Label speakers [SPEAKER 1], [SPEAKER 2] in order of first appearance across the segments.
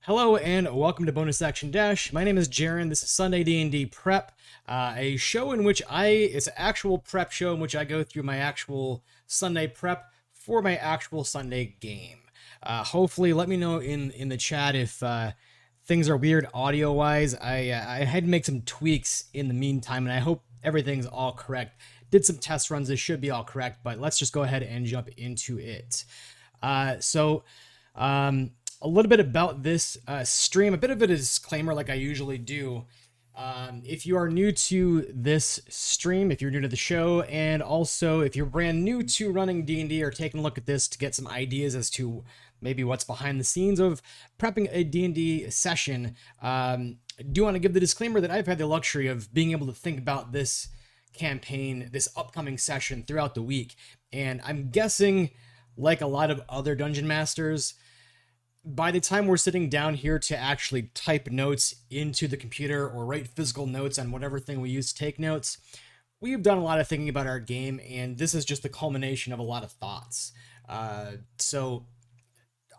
[SPEAKER 1] Hello and welcome to Bonus Action Dash. My name is Jaren. This is Sunday D&D Prep, a show in which it's an actual prep show in which I go through my actual Sunday prep for my actual Sunday game. Hopefully, let me know in the chat if things are weird audio-wise. I had to make some tweaks in the meantime, and I hope everything's all correct. Did some test runs. This should be all correct, but let's just go ahead and jump into it. A little bit about this stream, a bit of a disclaimer like I usually do. If you are new to this stream, if you're new to the show, and also if you're brand new to running D&D or taking a look at this to get some ideas as to maybe what's behind the scenes of prepping a D&D session, do want to give the disclaimer that I've had the luxury of being able to think about this campaign, this upcoming session throughout the week. And I'm guessing, like a lot of other dungeon masters, by the time we're sitting down here to actually type notes into the computer or write physical notes on whatever thing we use to take notes, we've done a lot of thinking about our game, and this is just the culmination of a lot of thoughts. So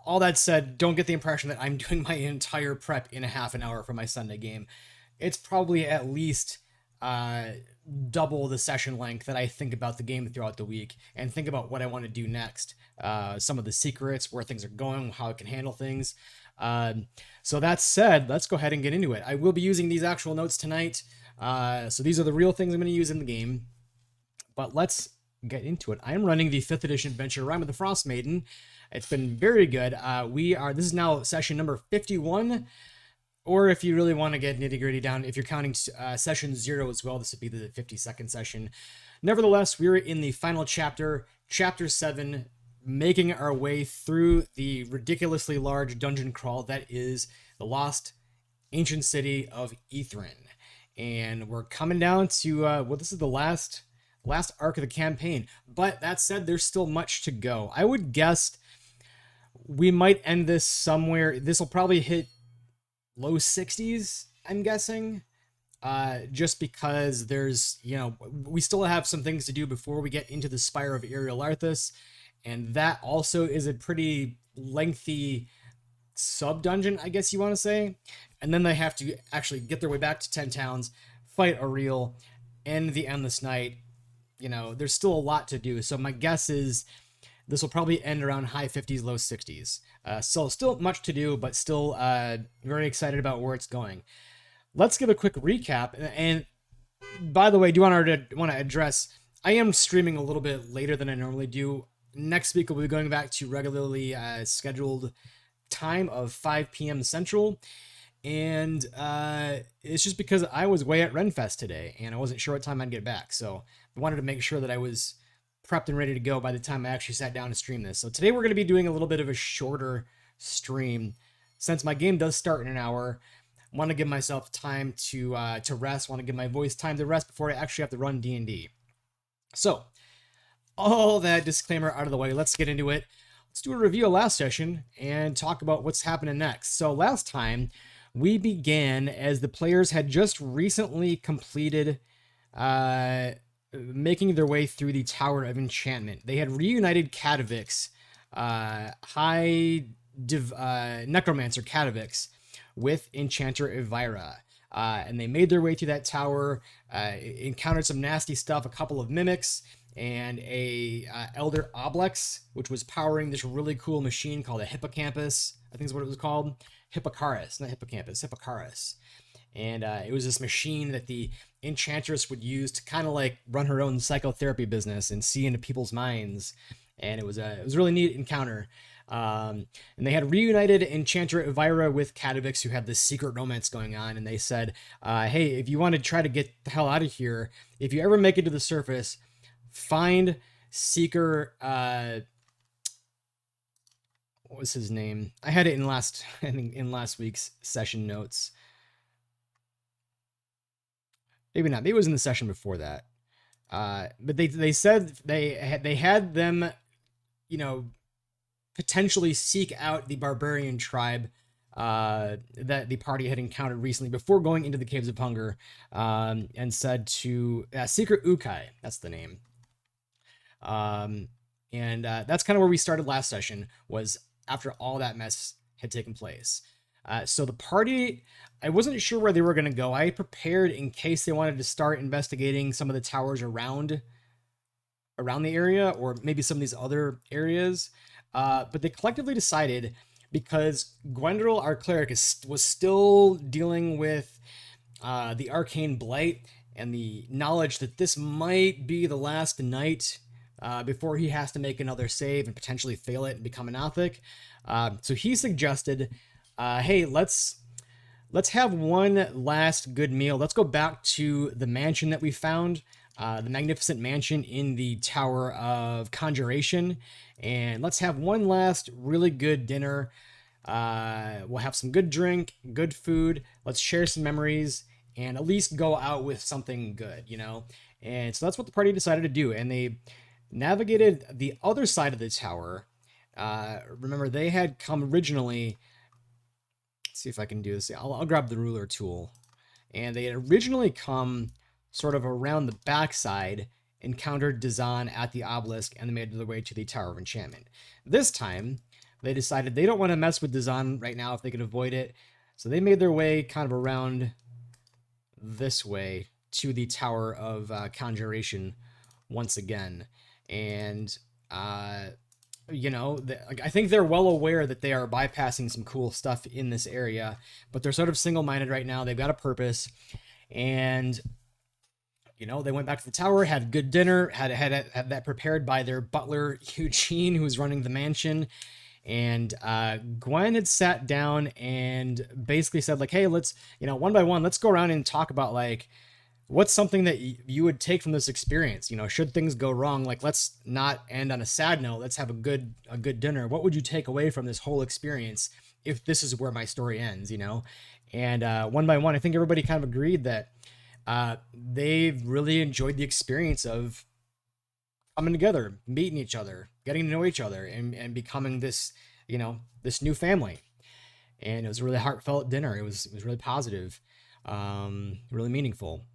[SPEAKER 1] all that said, don't get the impression that I'm doing my entire prep in a half an hour for my Sunday game. It's probably at least double the session length that I think about the game throughout the week and think about what I want to do next. Some of the secrets, where things are going, how I can handle things. So that said, let's go ahead and get into it. I will be using these actual notes tonight. So these are the real things I'm going to use in the game. But let's get into it. I'm running the 5th edition adventure, Rime of the Frostmaiden. It's been very good. This is now session number 51. Or if you really want to get nitty-gritty down, if you're counting session 0 as well, this would be the 52nd session. Nevertheless, we're in the final chapter, chapter 7, making our way through the ridiculously large dungeon crawl that is the lost ancient city of Ithrin. And we're coming down to, this is the last arc of the campaign. But that said, there's still much to go. I would guess we might end this somewhere. This will probably hit low 60s, I'm guessing, just because there's, we still have some things to do before we get into the Spire of Aerial Arthas, and that also is a pretty lengthy sub-dungeon, I guess you want to say, and then they have to actually get their way back to 10 Towns, fight Auril, end the Endless Night. There's still a lot to do, so my guess is this will probably end around high 50s, low 60s. So still much to do, but still very excited about where it's going. Let's give a quick recap. And by the way, I do want to address, I am streaming a little bit later than I normally do. Next week, we'll be going back to regularly scheduled time of 5 p.m. Central. And it's just because I was way at Renfest today, and I wasn't sure what time I'd get back. So I wanted to make sure that I was prepped and ready to go by the time I actually sat down to stream this. So today we're going to be doing a little bit of a shorter stream. Since my game does start in an hour, I want to give myself time to rest. I want to give my voice time to rest before I actually have to run D&D. So all that disclaimer out of the way, let's get into it. Let's do a review of last session and talk about what's happening next. So last time we began as the players had just recently completed making their way through the Tower of Enchantment. They had reunited Katavix, Necromancer Katavix, with Enchanter Elvira. And they made their way through that tower, encountered some nasty stuff, a couple of mimics, and a Elder Oblex, which was powering this really cool machine called a Hippocampus. I think is what it was called. Hippocaris, not Hippocampus, Hippocaris. And it was this machine that the Enchantress would use to kind of like run her own psychotherapy business and see into people's minds. And it was a really neat encounter. And they had reunited Enchanter Elvira with Katavix, who had this secret romance going on. And they said, hey, if you want to try to get the hell out of here, if you ever make it to the surface, find Seeker. What was his name? I had it in last week's session notes. Maybe not. Maybe it was in the session before that. But they said they had them, potentially seek out the barbarian tribe that the party had encountered recently before going into the Caves of Hunger, and said to Secret Ukai. That's the name. And that's kind of where we started last session, was after all that mess had taken place. So the party, I wasn't sure where they were going to go. I prepared in case they wanted to start investigating some of the towers around the area, or maybe some of these other areas. But they collectively decided, because Gwendrel, our cleric, was still dealing with the arcane blight and the knowledge that this might be the last night before he has to make another save and potentially fail it and become an Othic. So he suggested, hey, let's have one last good meal. Let's go back to the mansion that we found, the magnificent mansion in the Tower of Conjuration, and let's have one last really good dinner. We'll have some good drink, good food. Let's share some memories and at least go out with something good, you know? And so that's what the party decided to do. And they navigated the other side of the tower. Remember, they had come originally. Let's see if I can do this. I'll grab the ruler tool. And they had originally come sort of around the backside, encountered Dazan at the obelisk, and they made their way to the Tower of Enchantment. This time, they decided they don't want to mess with Dazan right now if they can avoid it. So they made their way kind of around this way to the Tower of Conjuration once again. And, you know, I think they're well aware that they are bypassing some cool stuff in this area, but they're sort of single-minded right now. They've got a purpose. And, you know, they went back to the tower, had good dinner, had that prepared by their butler, Eugene, who was running the mansion. And Gwen had sat down and basically said, like, hey, let's, you know, one by one, let's go around and talk about, like, what's something that you would take from this experience? You know, should things go wrong, like, let's not end on a sad note. Let's have a good dinner. What would you take away from this whole experience if this is where my story ends, you know? And one by one, I think everybody kind of agreed that they've really enjoyed the experience of coming together, meeting each other, getting to know each other, and becoming this, you know, this new family. And it was a really heartfelt dinner. It was really positive, really meaningful.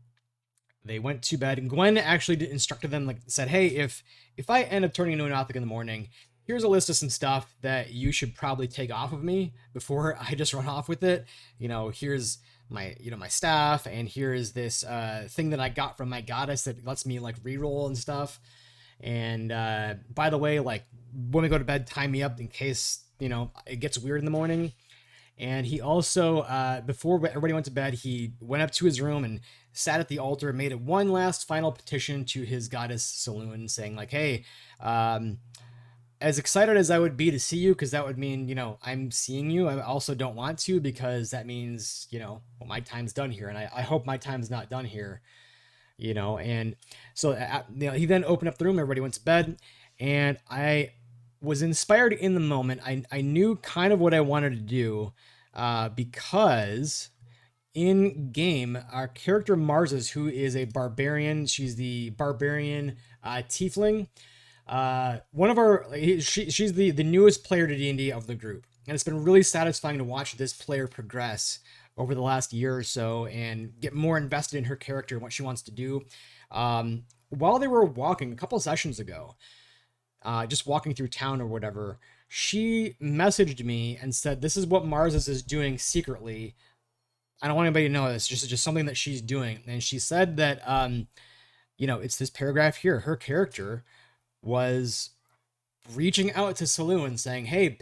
[SPEAKER 1] They went to bed, and Gwen actually instructed them, like, said, hey, if I end up turning into an Othic in the morning, here's a list of some stuff that you should probably take off of me before I just run off with it. You know, here's my, you know, my staff, and here is this thing that I got from my goddess that lets me, like, reroll and stuff. And by the way, like, when we go to bed, tie me up in case, you know, it gets weird in the morning. And he also, before everybody went to bed, he went up to his room and sat at the altar and made it one last final petition to his goddess Saloon, saying, like, hey, as excited as I would be to see you, because that would mean, you know, I'm seeing you, I also don't want to, because that means, you know, well, my time's done here, and I hope my time's not done here. You know, and so you know, he then opened up the room, everybody went to bed, and I was inspired in the moment. I knew kind of what I wanted to do, because in game, our character Marses, who is a barbarian, she's the barbarian tiefling, one of our, she's the newest player to D&D of the group, and it's been really satisfying to watch this player progress over the last year or so and get more invested in her character and what she wants to do. While they were walking a couple of sessions ago, just walking through town or whatever, she messaged me and said, this is what Mars is doing secretly. I don't want anybody to know this, just something that she's doing. And she said that, you know, it's this paragraph here. Her character was reaching out to Saloon saying, hey,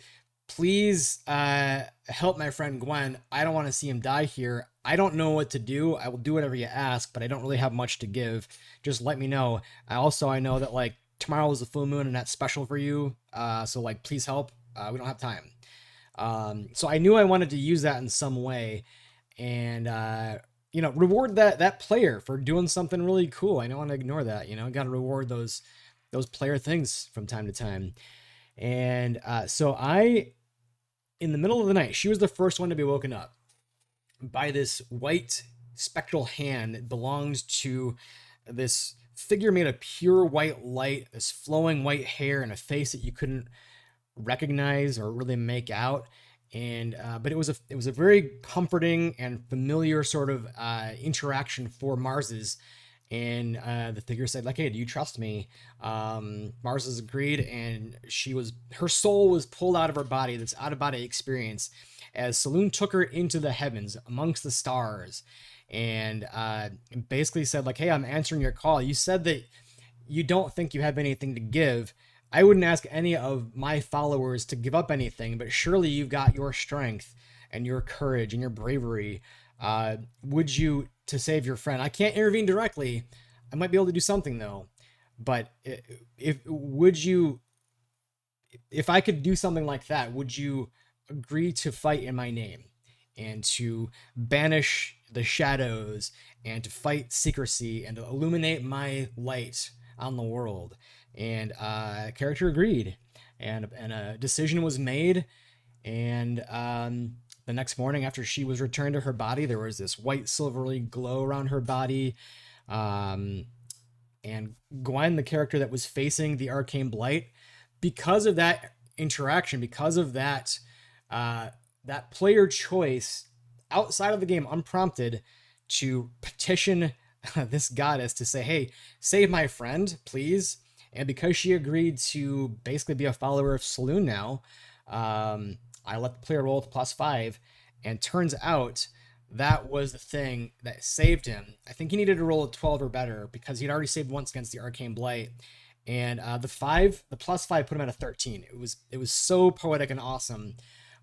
[SPEAKER 1] please help my friend Gwen. I don't want to see him die here. I don't know what to do. I will do whatever you ask, but I don't really have much to give. Just let me know. I know that, like, tomorrow is a full moon and that's special for you. So, like, please help. We don't have time. So I knew I wanted to use that in some way and, you know, reward that player for doing something really cool. I don't want to ignore that, you know, got to reward those player things from time to time. And so in the middle of the night, she was the first one to be woken up by this white spectral hand that belongs to this figure made of pure white light, this flowing white hair, and a face that you couldn't recognize or really make out. And but it was a very comforting and familiar sort of interaction for Mars's. And the figure said, like, hey, do you trust me? Mars has agreed, and her soul was pulled out of her body, this out-of-body experience. as Saloon took her into the heavens amongst the stars, and basically said like, "Hey, I'm answering your call. You said that you don't think you have anything to give. I wouldn't ask any of my followers to give up anything, but surely you've got your strength and your courage and your bravery. Would you, to save your friend? I can't intervene directly. I might be able to do something though. But if I could do something like that, would you agree to fight in my name and to banish the shadows and to fight secrecy and to illuminate my light on the world?" And character agreed, and a decision was made. And the next morning, after she was returned to her body, there was this white silvery glow around her body. And Gwen, the character that was facing the arcane blight, because of that interaction, because of that that player choice outside of the game, unprompted, to petition this goddess to say, "Hey, save my friend, please." And because she agreed to basically be a follower of Saloon now, I let the player roll with +5, and turns out that was the thing that saved him. I think he needed to roll a 12 or better because he'd already saved once against the Arcane Blight. And the +5 put him at a 13. It was so poetic and awesome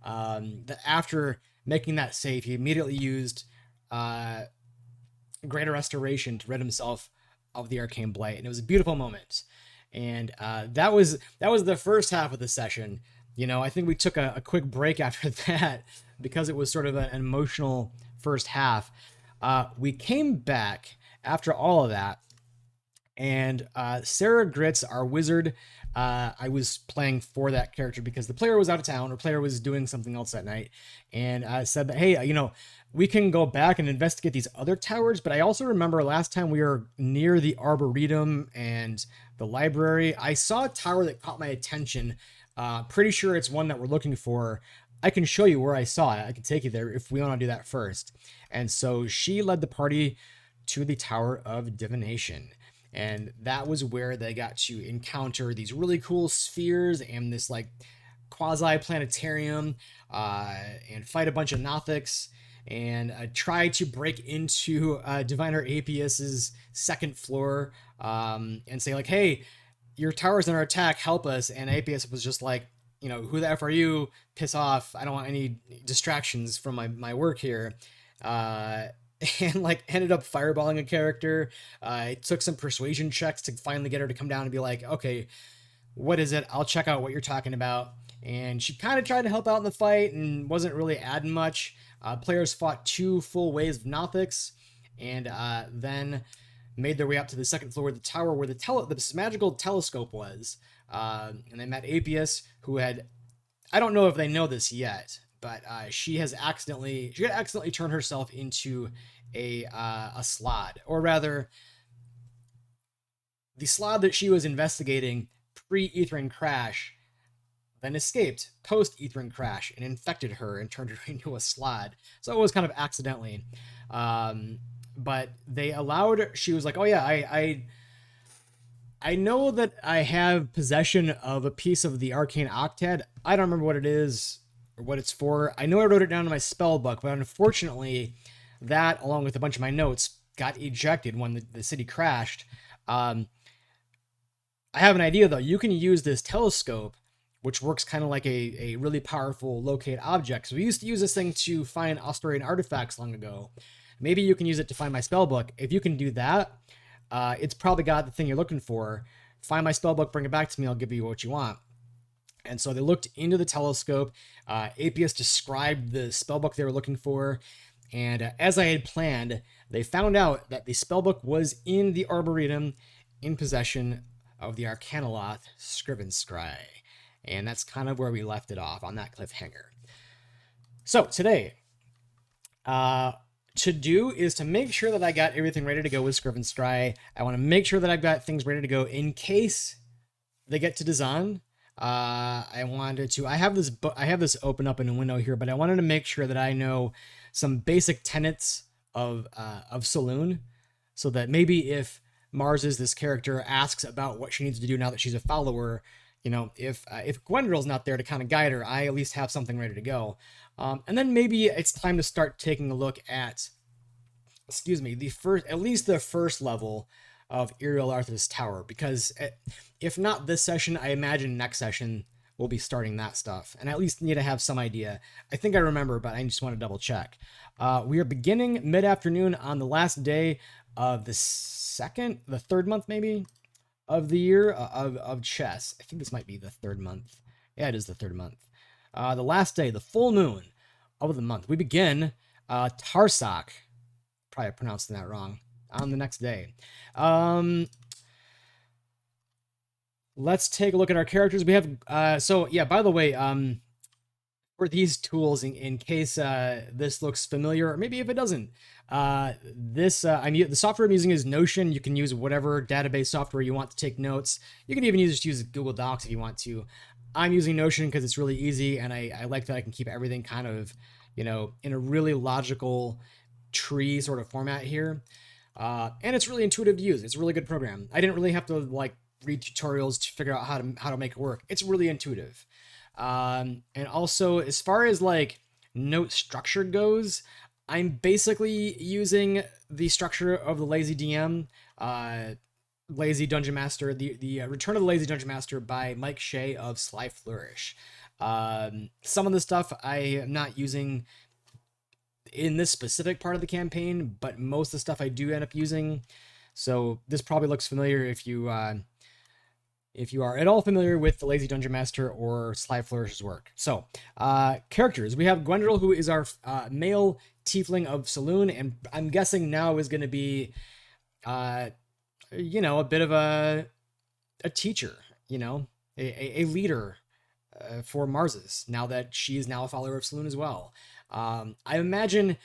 [SPEAKER 1] that after making that save, he immediately used Greater Restoration to rid himself of the Arcane Blight. And it was a beautiful moment. And that was the first half of the session. I think we took a quick break after that because it was sort of an emotional first half. We came back after all of that, and Sarah Gritz, our wizard, I was playing for that character because the player was out of town, or player was doing something else that night, and said that, "Hey, we can go back and investigate these other towers, but I also remember last time we were near the Arboretum and the library, I saw a tower that caught my attention. Pretty sure it's one that we're looking for. I can show you where I saw it. I can take you there if we want to do that first." And so she led the party to the Tower of Divination. And that was where they got to encounter these really cool spheres and this like quasi-planetarium, and fight a bunch of Nothics, and try to break into Diviner Apius's second floor, and say like, "Hey, your tower's under attack, help us." And Apius was just like, "Who the F are you? Piss off. I don't want any distractions from my work here." And like ended up fireballing a character. It took some persuasion checks to finally get her to come down and be like, "Okay, what is it? I'll check out what you're talking about." And she kind of tried to help out in the fight and wasn't really adding much. Players fought 2 full waves of Nothics, and then made their way up to the second floor of the tower where this magical telescope was. And they met Apius, who had, I don't know if they know this yet, but she had accidentally turned herself into a slod, or rather, the slod that she was investigating pre-Ethering Crash then escaped post-Ethering Crash and infected her and turned her into a slod. So it was kind of accidentally. But they allowed, she was like, "Oh yeah, I know that I have possession of a piece of the Arcane Octet. I don't remember what it is or what it's for. I know I wrote it down in my spell book, but unfortunately that, along with a bunch of my notes, got ejected when the city crashed. I have an idea though. You can use this telescope, which works kind of like a really powerful locate object. So we used to use this thing to find Australian artifacts long ago. Maybe you can use it to find my spellbook. If you can do that, it's probably got the thing you're looking for. Find my spellbook, bring it back to me, I'll give you what you want." And so they looked into the telescope. Apius described the spellbook they were looking for. And as I had planned, they found out that the spellbook was in the Arboretum, in possession of the Arcanoloth Scriven Scry. And that's kind of where we left it off, on that cliffhanger. So today, to do is to make sure that I got everything ready to go with Scriven Scry. I want to make sure that I've got things ready to go in case they get to Dazan. I have this open up in a window here, but I wanted to make sure that I know some basic tenets of Saloon, so that maybe if Mars is this character asks about what she needs to do now that she's a follower, if Gwendolyn's not there to kind of guide her, I at least have something ready to go. And then maybe it's time to start taking a look at, at least the first level of Iriel Arthur's Tower, because if not this session, I imagine next session we'll be starting that stuff, and I at least need to have some idea. I think I remember, but I just want to double check. We are beginning mid-afternoon on the last day of the third month maybe, of the year of chess. I think this might be the third month. Yeah, it is the third month. The last day, the full moon of the month. We begin Tarsak. Probably pronouncing that wrong. On the next day. Let's take a look at our characters. We have so yeah, by the way, for these tools, in case this looks familiar, or maybe if it doesn't, the software I'm using is Notion. You can use whatever database software you want to take notes. You can even use Google Docs if you want to. I'm using Notion because it's really easy, and I like that I can keep everything kind of, in a really logical tree sort of format here. And it's really intuitive to use. It's a really good program. I didn't really have to read tutorials to figure out how to make it work. It's really intuitive. And also, as far as note structure goes, I'm basically using the structure of the Lazy DM, Lazy Dungeon Master, the Return of the Lazy Dungeon Master by Mike Shea of Sly Flourish. Some of the stuff I am not using in this specific part of the campaign, but most of the stuff I do end up using. So this probably looks familiar if you are at all familiar with the Lazy Dungeon Master or Sly Flourish's work. So characters, we have Gwendolyn, who is our male tiefling of Saloon, and I'm guessing now is going to be a bit of a teacher, a leader for Marses, now that she is now a follower of Saloon as well. I imagine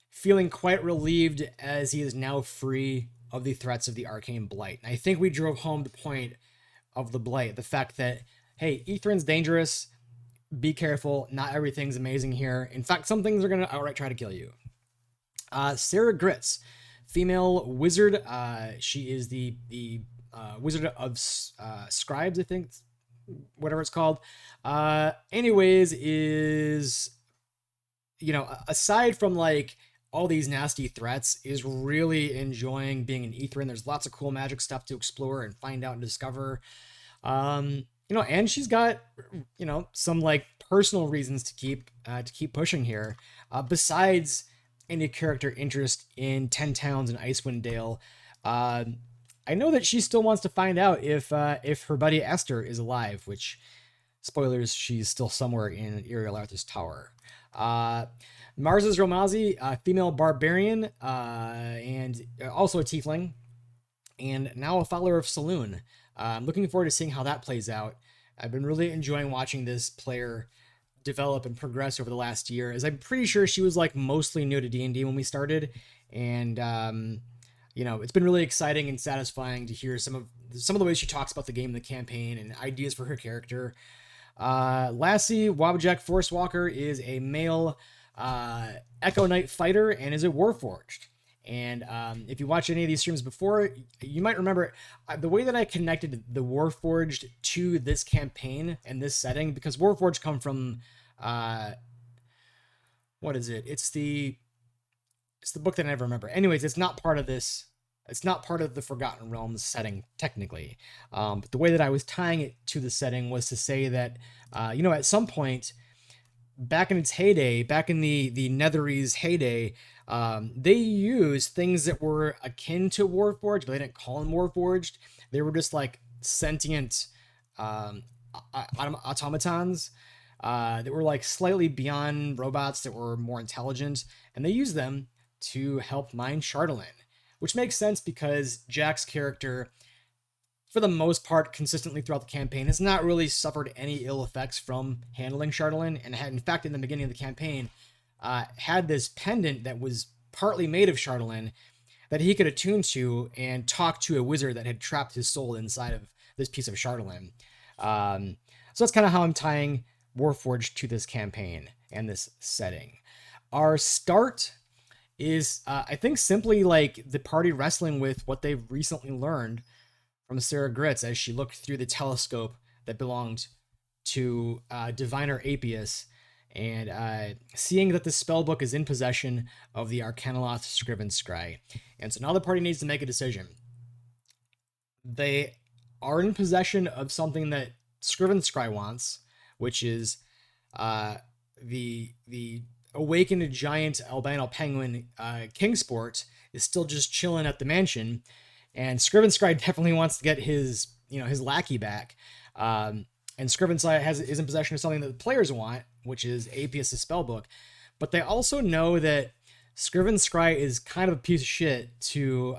[SPEAKER 1] feeling quite relieved as he is now free of the threats of the Arcane Blight. And I think we drove home the point of the Blight, the fact that, hey, Ethrin's dangerous, be careful, not everything's amazing here. In fact, some things are going to outright try to kill you. Sarah Gritz, female wizard. She is the Wizard of Scribes, I think, whatever it's called. Anyways, is, aside from all these nasty threats, is really enjoying being an Ethrin. There's lots of cool magic stuff to explore and find out and discover. And she's got, some personal reasons to keep pushing here. Besides any character interest in 10 Towns and Icewind Dale, I know that she still wants to find out if her buddy Esther is alive, which, spoilers, she's still somewhere in Iriel Arthur's Tower. Marses Romazi, female barbarian, and also a tiefling, and now a follower of Saloon. I'm looking forward to seeing how that plays out. I've been really enjoying watching this player develop and progress over the last year, as I'm pretty sure she was mostly new to D&D when we started, and it's been really exciting and satisfying to hear some of the ways she talks about the game and the campaign and ideas for her character. Lassie Wabajek Forcewalker is a male Echo Knight fighter and is a Warforged. And if you watch any of these streams before, you might remember the way that I connected the Warforged to this campaign and this setting, because Warforged come from what is it? It's the book that I never remember. Anyways, it's not part of this. It's not part of the Forgotten Realms setting, technically. But the way that I was tying it to the setting was to say that, at some point, back in its heyday, back in the Netherese heyday, they used things that were akin to Warforged, but they didn't call them Warforged. They were just sentient automatons that were slightly beyond robots, that were more intelligent, and they used them to help mine Chardalyn. Which makes sense because Jack's character, for the most part, consistently throughout the campaign, has not really suffered any ill effects from handling Chardalyn, and had, in fact, in the beginning of the campaign, had this pendant that was partly made of Chardalyn that he could attune to and talk to a wizard that had trapped his soul inside of this piece of Chardalyn. So that's kind of how I'm tying Warforged to this campaign and this setting. Our start is, I think, simply the party wrestling with what they've recently learned from Sarah Gritz as she looked through the telescope that belonged to Diviner Apius, and seeing that the spellbook is in possession of the Arcanoloth Scriven Scry. And so now the party needs to make a decision. They are in possession of something that Scriven Scry wants, which is the awakened giant albino penguin Kingsport is still just chilling at the mansion, and Scriven Scry definitely wants to get his lackey back. And Scriven Scry is in possession of something that the players want, which is Apius' spellbook. But they also know that Scriven Scry is kind of a piece of shit to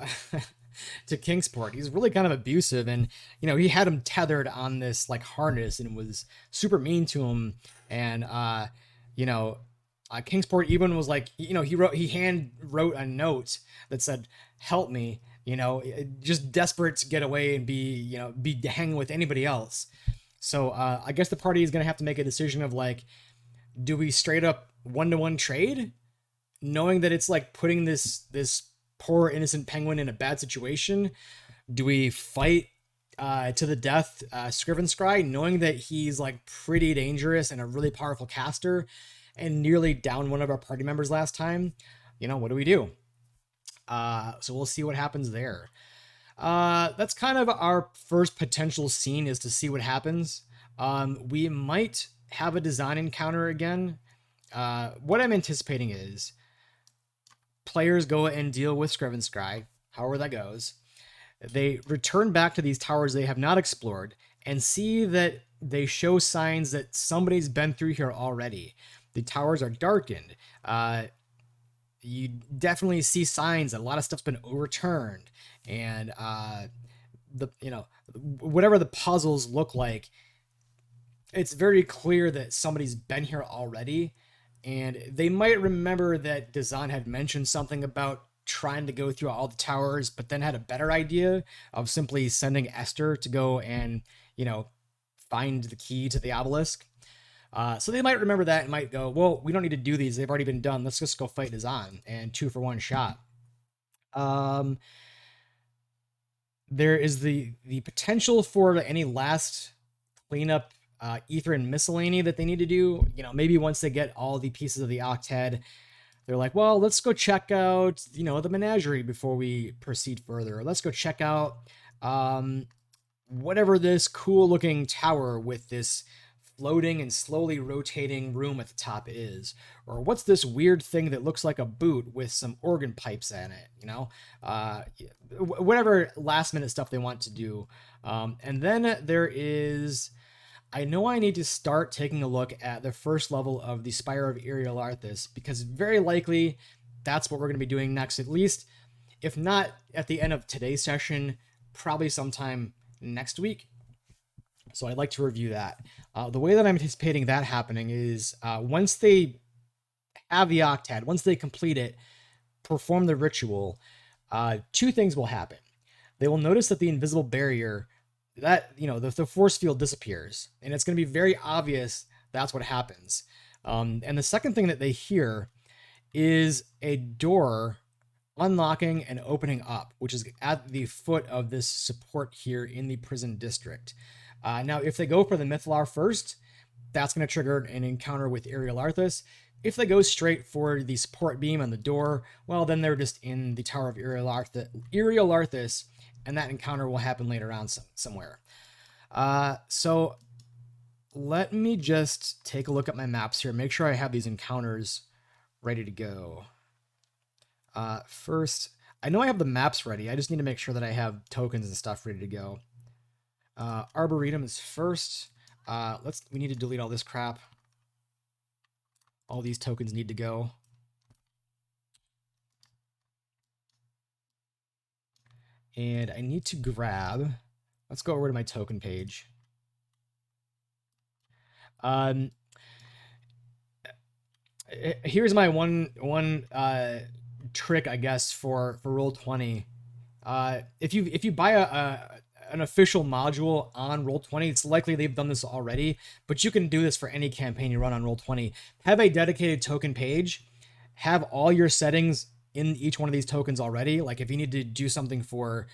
[SPEAKER 1] to Kingsport. He's really kind of abusive, and he had him tethered on this like harness and was super mean to him. And Kingsport even was like, he hand wrote a note that said, "Help me," just desperate to get away and be hanging with anybody else. So I guess the party is gonna have to make a decision of like, do we straight up 1-to-1 trade, knowing that it's like putting this poor innocent penguin in a bad situation? Do we fight to the death Scriven Scry, knowing that he's like pretty dangerous and a really powerful caster and nearly downed one of our party members last time? What do we do? So we'll see what happens there. That's kind of our first potential scene, is to see what happens. We might have a design encounter again. What I'm anticipating is players go and deal with Scriven Scry, however that goes. They return back to these towers they have not explored and see that they show signs that somebody's been through here already. The towers are darkened. You definitely see signs that a lot of stuff's been overturned, and whatever the puzzles look like, it's very clear that somebody's been here already. And they might remember that Dazan had mentioned something about trying to go through all the towers, but then had a better idea of simply sending Esther to go and find the key to the obelisk. So they might remember that and might go, well, we don't need to do these. They've already been done. Let's just go fight Dazan, and 2-for-1 shot. There is the potential for any last cleanup ether and miscellany that they need to do. Maybe once they get all the pieces of the octet, they're like, well, let's go check out, the menagerie before we proceed further. Let's go check out whatever this cool looking tower with this floating and slowly rotating room at the top is, or what's this weird thing that looks like a boot with some organ pipes in it, whatever last minute stuff they want to do. And then there is, I know I need to start taking a look at the first level of the Spire of Iriel Arthas, because very likely that's what we're going to be doing next, at least if not at the end of today's session, probably sometime next week. So I'd like to review that. The way that I'm anticipating that happening is once they have the octet, once they complete it, perform the ritual, two things will happen. They will notice that the invisible barrier, that the force field disappears, and it's going to be very obvious that's what happens. And the second thing that they hear is a door unlocking and opening up, which is at the foot of this support here in the prison district. Now, if they go for the Mythalar first, that's going to trigger an encounter with Iriel Arthas. If they go straight for the support beam on the door, well, then they're just in the Tower of Iriel Arthas, and that encounter will happen later on somewhere. So let me just take a look at my maps here, make sure I have these encounters ready to go. First, I know I have the maps ready. I just need to make sure that I have tokens and stuff ready to go. Arboretum is first. We need to delete all this crap. All these tokens need to go. And I need to grab, let's go over to my token page. Here's my one trick, I guess, for Roll20. If you buy an official module on Roll20, it's likely they've done this already, but you can do this for any campaign you run on Roll20. Have a dedicated token page, have all your settings in each one of these tokens already. Like if you need to do something for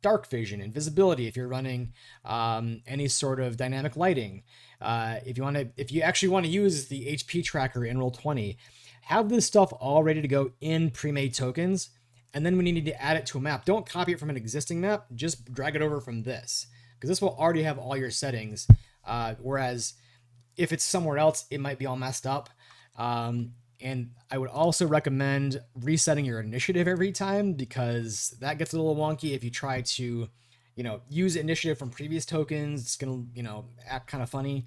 [SPEAKER 1] dark vision, invisibility if you're running any sort of dynamic lighting. If you actually want to use the HP tracker in Roll20, have this stuff all ready to go in pre-made tokens. And then when you need to add it to a map, don't copy it from an existing map, just drag it over from this, because this will already have all your settings. Whereas if it's somewhere else, it might be all messed up. And I would also recommend resetting your initiative every time, because that gets a little wonky if you try to, use initiative from previous tokens. It's going to, act kind of funny.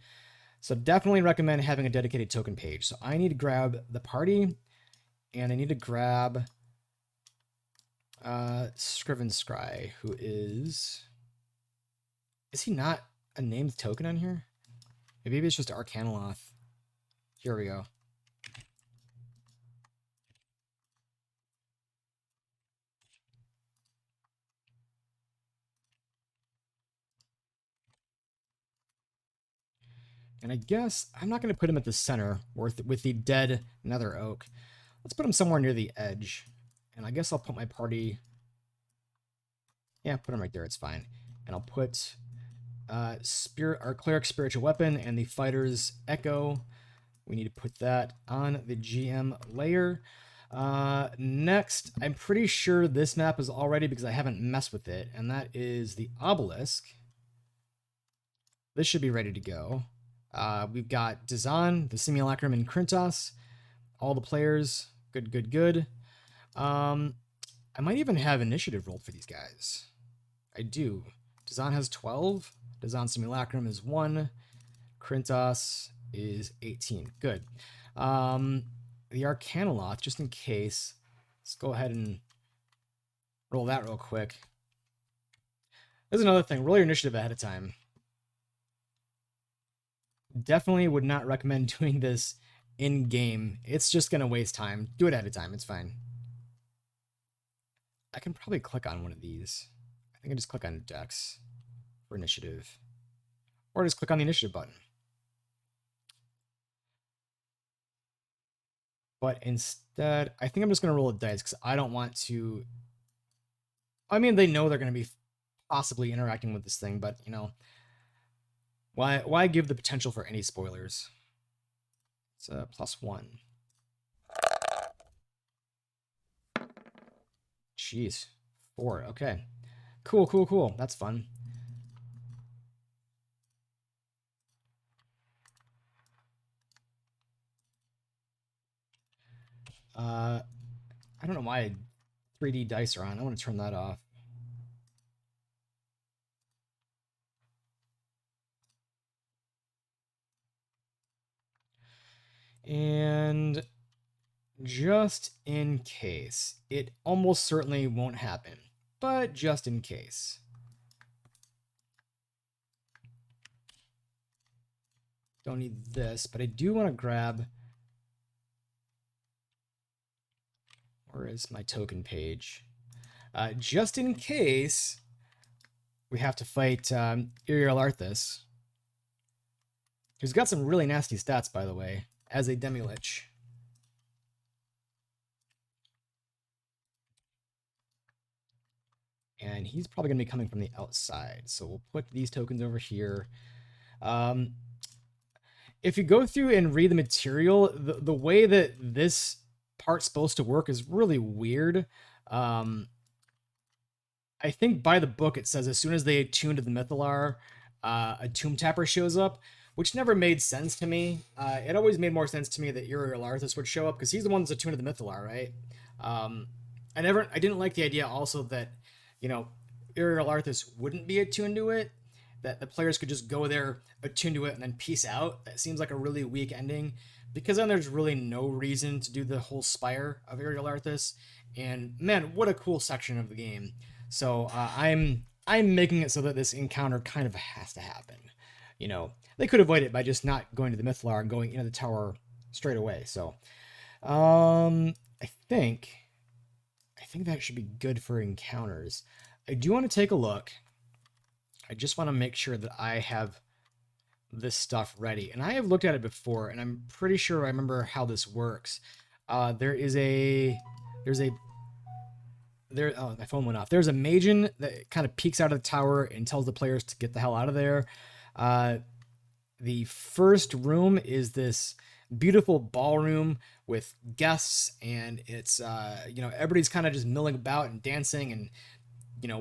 [SPEAKER 1] So definitely recommend having a dedicated token page. So I need to grab the party, and I need to grab Scriven Scry, who is he not a named token on here? Maybe it's just Arcanoloth. Here we go. And I guess I'm not going to put him at the center with the dead nether oak. Let's put him somewhere near the edge. And I guess I'll put my party... Yeah, put him right there. It's fine. And I'll put our cleric spiritual weapon and the fighter's echo. We need to put that on the GM layer. Next, I'm pretty sure this map is all ready because I haven't messed with it. And that is the obelisk. This should be ready to go. We've got Dazan, the Simulacrum, and Krintos. All the players. Good, good, good. I might even have initiative rolled for these guys. I do. Dazan has 12. Dazan Simulacrum is 1. Krintos is 18. Good. The Arcanoloth, just in case. Let's go ahead and roll that real quick. There's another thing. Roll your initiative ahead of time. Definitely would not recommend doing this in-game. It's just going to waste time. Do it ahead of time. It's fine. I can probably click on one of these. I think I just click on Dex for initiative. Or just click on the initiative button. But instead, I think I'm just going to roll a dice because I don't want to... I mean, they know they're going to be possibly interacting with this thing, but, why give the potential for any spoilers? It's a +1. Jeez. 4. Okay. Cool, cool, cool. That's fun. I don't know why 3D dice are on. I want to turn that off. And just in case, it almost certainly won't happen, but just in case. Don't need this, but I do want to grab... Where is my token page? Just in case we have to fight Uriel Arthas, who's got some really nasty stats, by the way, as a Demi-Lich. And he's probably going to be coming from the outside. So we'll put these tokens over here. If you go through and read the material, the way that this part's supposed to work is really weird. I think by the book it says as soon as they attune to the Mythalar, a Tomb Tapper shows up, which never made sense to me. It always made more sense to me that Uriel Arthas would show up because he's the one that's attuned to the Mythalar, right? I didn't like the idea also that, Uriel Arthas wouldn't be attuned to it, that the players could just go there, attune to it, and then peace out. That seems like a really weak ending, because then there's really no reason to do the whole Spire of Uriel Arthas. And man, what a cool section of the game. So I'm making it so that this encounter kind of has to happen. They could avoid it by just not going to the Mythalar and going into the tower straight away. So I think that should be good for encounters. I do want to take a look. I just want to make sure that I have this stuff ready. And I have looked at it before, and I'm pretty sure I remember how this works. There's a there. Oh, my phone went off. There's a Magen that kind of peeks out of the tower and tells the players to get the hell out of there. Uh, the first room is this beautiful ballroom with guests, and it's everybody's kind of just milling about and dancing and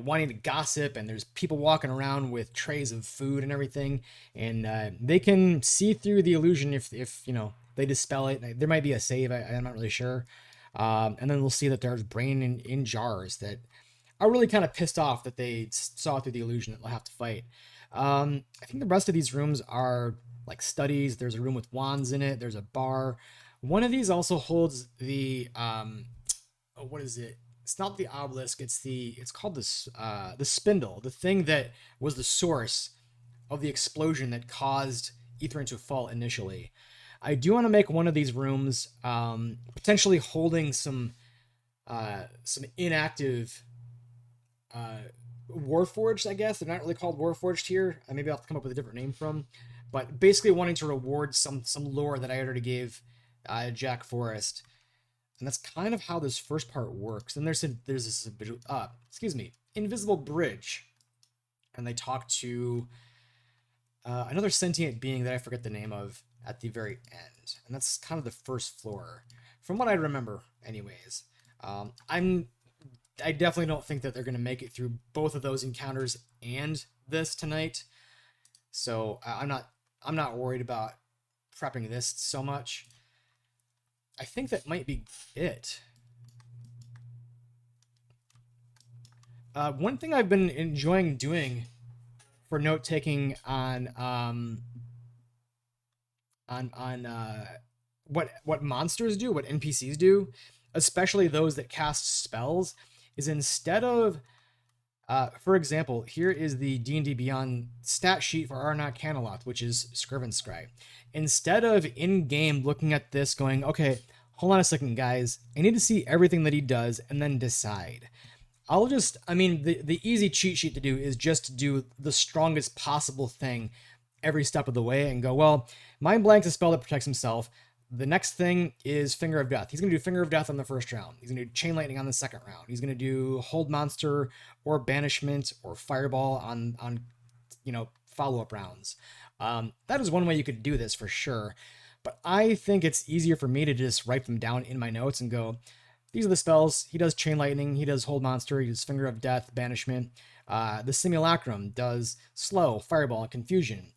[SPEAKER 1] wanting to gossip, and there's people walking around with trays of food and everything, and they can see through the illusion if they dispel it. There might be a save, I'm not really sure. And then we'll see that there's brain in jars that are really kind of pissed off that they saw through the illusion that they'll have to fight. I think the rest of these rooms are like studies. There's a room with wands in it. There's a bar. One of these also holds the what is it? It's not the obelisk. It's called the spindle, the thing that was the source of the explosion that caused Etherian to fall initially. I do want to make one of these rooms potentially holding some inactive Warforged, I guess. They're not really called Warforged here. Maybe I'll have to come up with a different name from. But basically wanting to reward some lore that I already gave Jack Forrest. And that's kind of how this first part works. And there's this invisible bridge. And they talk to another sentient being that I forget the name of at the very end. And that's kind of the first floor. From what I remember, anyways. I definitely don't think that they're going to make it through both of those encounters and this tonight. So I'm not worried about prepping this so much. I think that might be it. One thing I've been enjoying doing for note taking on what monsters do, what NPCs do, especially those that cast spells, is instead of for example, here is the D&D Beyond stat sheet for Arnott Caneloth, which is Scriven Instead of in-game looking at this going, okay, hold on a second, guys, I need to see everything that he does and then decide. The easy cheat sheet to do is just to do the strongest possible thing every step of the way and go, well, Mind Blank's a spell that protects himself. The next thing is Finger of Death. He's going to do Finger of Death on the first round. He's going to do Chain Lightning on the second round. He's going to do Hold Monster or Banishment or Fireball on follow-up rounds. That is one way you could do this for sure. But I think it's easier for me to just write them down in my notes and go, these are the spells. He does Chain Lightning. He does Hold Monster. He does Finger of Death, Banishment. The Simulacrum does Slow, Fireball, and Confusion.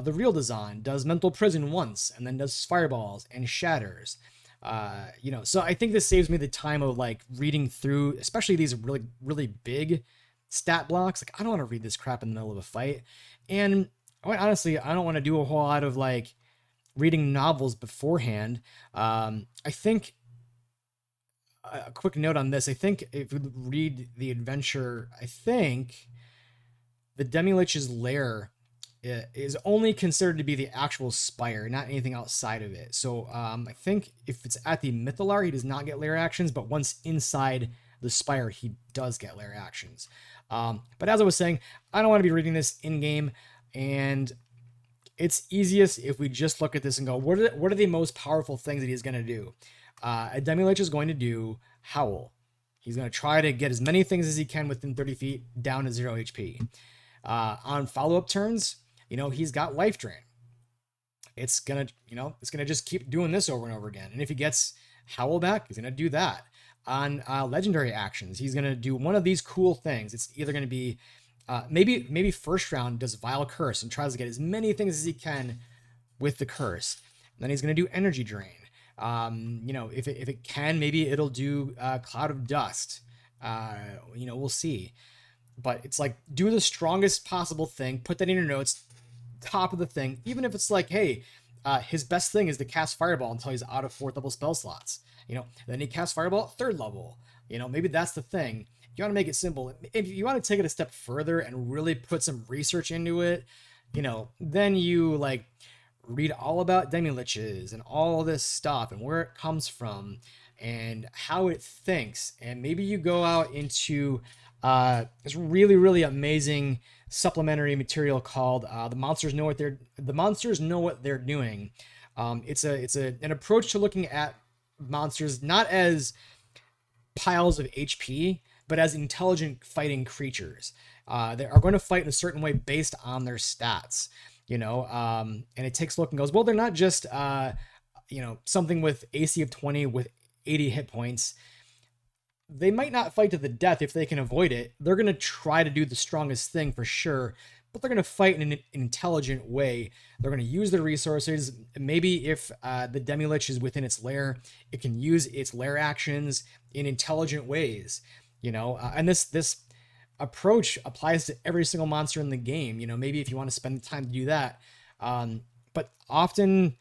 [SPEAKER 1] The Real Design does Mental Prison once, and then does Fireballs and Shatters. So I think this saves me the time of like reading through, especially these really, really big stat blocks. Like, I don't want to read this crap in the middle of a fight. And honestly, I don't want to do a whole lot of like reading novels beforehand. I think a quick note on this. I think if you read the adventure, I think the Demi-Lich's lair is only considered to be the actual spire, not anything outside of it. So I think if it's at the Mythalar, he does not get lair actions, but once inside the spire, he does get lair actions. But as I was saying, I don't want to be reading this in-game, and it's easiest if we just look at this and go, what are the most powerful things that he's going to do? A Demi-Lich is going to do Howl. He's going to try to get as many things as he can within 30 feet down to 0 HP. On follow-up turns, he's got Life Drain. It's going to just keep doing this over and over again. And if he gets Howl back, he's going to do that. On legendary actions, he's going to do one of these cool things. It's either going to be maybe first round does Vile Curse and tries to get as many things as he can with the curse. And then he's going to do Energy Drain. If it can, maybe it'll do Cloud of Dust. We'll see. But it's like, do the strongest possible thing, put that in your notes, top of the thing, even if it's like, hey, his best thing is to cast Fireball until he's out of 4th level spell slots. Then he casts Fireball at 3rd level. Maybe that's the thing. You want to make it simple. If you want to take it a step further and really put some research into it, then you like read all about Demi-Liches and all this stuff and where it comes from and how it thinks. And maybe you go out into this really, really amazing supplementary material called The Monsters Know What They're Doing. It's an approach to looking at monsters not as piles of HP, but as intelligent fighting creatures. They are going to fight in a certain way based on their stats, and it takes a look and goes, well, they're not just, something with AC of 20 with 80 hit points. They might not fight to the death if they can avoid it. They're going to try to do the strongest thing for sure, but they're going to fight in an intelligent way. They're going to use their resources. Maybe if the Demi-Lich is within its lair, it can use its lair actions in intelligent ways, and this approach applies to every single monster in the game. Maybe if you want to spend the time to do that, but often,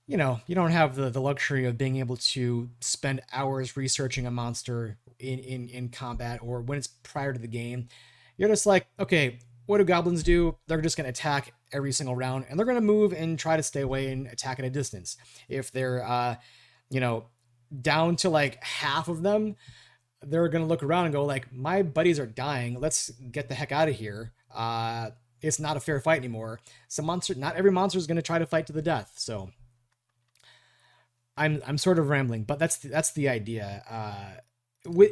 [SPEAKER 1] you don't have the luxury of being able to spend hours researching a monster in combat or when it's prior to the game. You're just like, okay, what do goblins do? They're just going to attack every single round, and they're going to move and try to stay away and attack at a distance. If they're, down to like half of them, they're going to look around and go like, my buddies are dying. Let's get the heck out of here. It's not a fair fight anymore. Not every monster is going to try to fight to the death. So I'm sort of rambling, but that's the idea.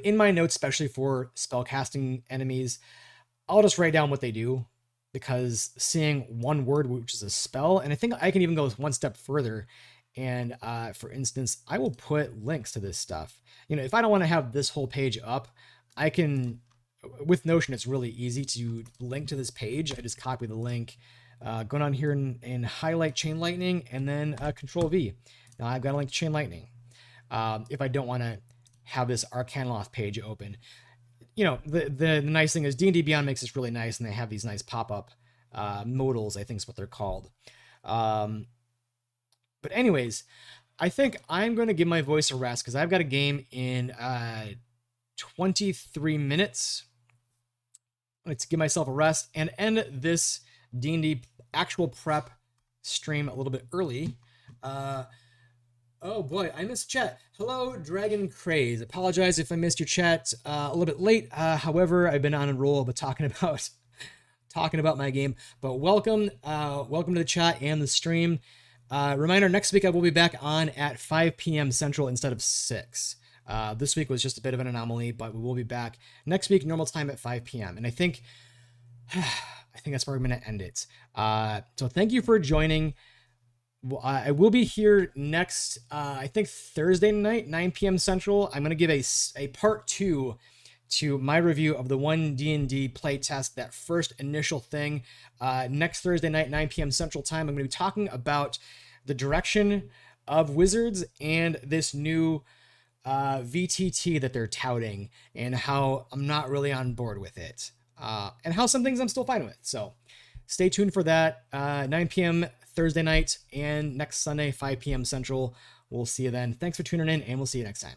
[SPEAKER 1] In my notes, especially for spellcasting enemies, I'll just write down what they do, because seeing one word, which is a spell, and I think I can even go one step further. And for instance, I will put links to this stuff. If I don't want to have this whole page up, I can, with Notion, it's really easy to link to this page. I just copy the link, go down here and highlight Chain Lightning, and then Control V. Now I've got a link to Chain Lightning. If I don't want to have this Arcanoloth page open, the nice thing is D&D Beyond makes this really nice, and they have these nice pop-up modals, I think is what they're called. But anyways, I think I'm going to give my voice a rest because I've got a game in 23 minutes. Let's give myself a rest and end this D&D actual prep stream a little bit early. Oh boy, I missed chat. Hello, Dragon Craze. Apologize if I missed your chat a little bit late. However, I've been on a roll, but talking about my game. But welcome to the chat and the stream. Reminder: next week I will be back on at 5 p.m. Central instead of 6. This week was just a bit of an anomaly, but we will be back next week, normal time at 5 p.m. And I think that's where I'm going to end it. So thank you for joining. I will be here next, I think Thursday night, 9 p.m. Central. I'm going to give a part 2 to my review of the 1 D&D playtest, that first initial thing. Next Thursday night, 9 p.m. Central Time, I'm going to be talking about the direction of Wizards and this new VTT that they're touting, and how I'm not really on board with it, and how some things I'm still fine with. So stay tuned for that. 9 p.m. Thursday night, and next Sunday, 5 p.m. Central. We'll see you then. Thanks for tuning in, and we'll see you next time.